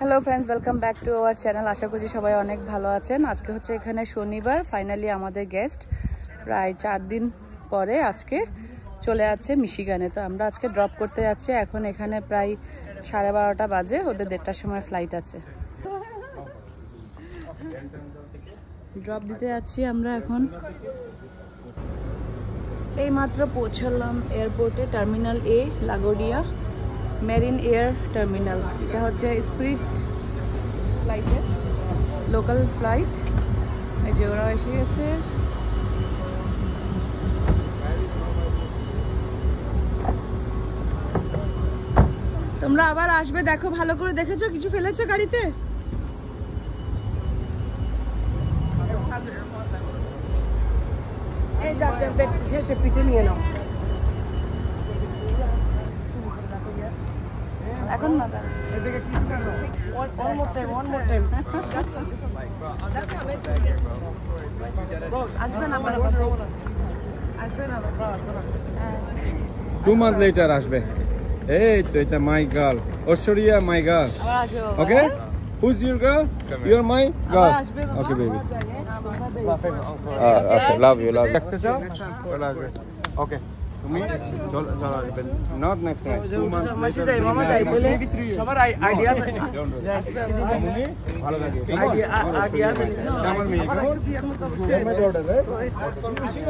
Hello friends, welcome back to our channel. আশা করছি সবাই অনেক ভালো আছেন। আজকে হচ্ছে এখানে শনিবার, ফাইনালি আমাদের গেস্ট প্রায় 4 দিন পরে আজকে চলে যাচ্ছে মিশিগানে। তো আমরা আজকে ড্রপ করতে যাচ্ছি। এখন এখানে প্রায় 12:30 বাজে, ওদের 1:30টার সময় ফ্লাইট আছে। ড্রপ দিতে যাচ্ছি আমরা এখন। এই মাত্র পৌঁছালাম এয়ারপোর্টে, টার্মিনাল এ, লাগোডিয়া মেরিন এয়ার টার্মিনাল। এটা হচ্ছে স্পিরিট ফ্লাইটের লোকাল ফ্লাইট। এই যে ওরা এসে গেছে। তোমরা আবার আসবে, দেখো ভালো করে দেখেছো, কিছু ফেলেছো গাড়িতে? এই যাতে ব্যক্তি শেষে পিঠে নিয়ে নাও এখন না, one more time আসবে না মানে আসবে না 2 months later আসবে। এই তো এটা my girl Aishwarya, my girl. Okay, who's your girl? You're my girl. Okay baby. Okay, love you. দেখতে চাও? চলে আসবে। Okay. তুমি চল আসবে। Not next time. 2 months. মাসি যাই, মামা যাই বলে সবার আইডিয়া ভালো লাগে। আইডিয়া আমার মেয়ে।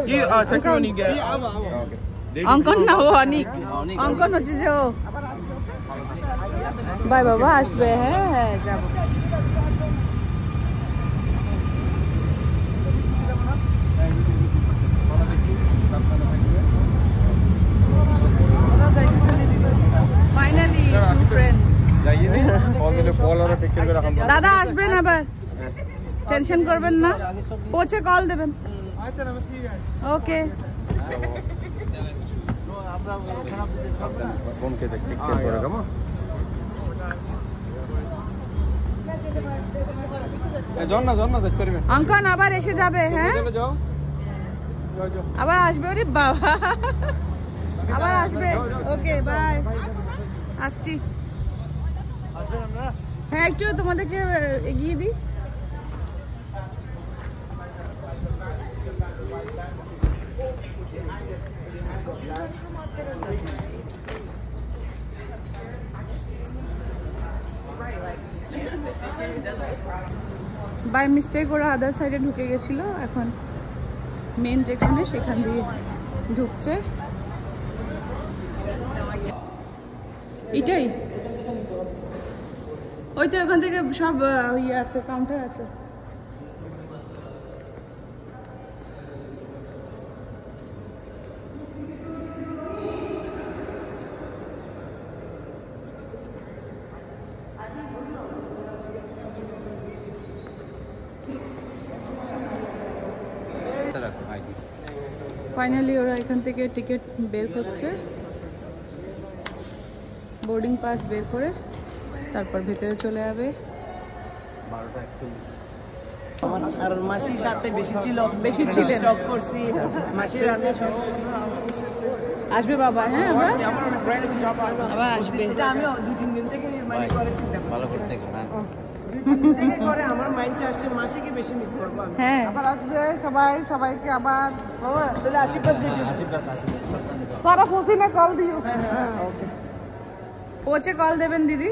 কি চেক নি গে অঙ্কন না, ও অনিক। অঙ্কন হচ্ছে যে ও বাই বাবা আসবে। হ্যাঁ হ্যাঁ যাবো। Finally two friend. দাদা আসবেন আবার, টেনশন করবেন না, পৌঁছে কল দেবেন। ওকে। অঙ্কন আবার এসে যাবে। হ্যাঁ আবার আসবে। ওরে বাবা, আবার আসবে। ওকে বাই, আসছি। হ্যাঁ একটু তোমাদেরকে এগিয়ে দিই। বাই মিস্টেক ওরা আদার সাইডে ঢুকে গেছিল, এখন মেন যেখানে সেখান দিয়ে ঢুকছে। এটাই ওই তো, ওখান থেকে সব ইয়ে আছে, কাউন্টার আছে। ফাইনালি ওরা এখান থেকে টিকিট বের করছে, বোর্ডিং পাস বের করে তারপর ভেতরে চলে যাবে। কারণ মাসির সাথে বেশি ছিল, স্টক করছি মাসির রান্না সব আসবে বাবা। হ্যাঁ আবার আসবে। আমি 2-3 দিন থেকে মানে করেছি, ভালো করে থেকে করে আমার মাইন্ডটা আসে মাসিকে বেশি মিস করব। হ্যাঁ আবার আসবে সবাইকে আবার মামা তাহলে আশীর্বাদ দিও, তারা ফসি না কল দিও। ওকে, পৌঁছে কল দেবেন দিদি।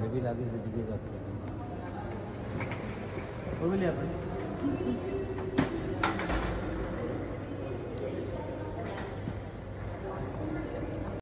হেভি লাগে দিদিকে যাচ্ছে।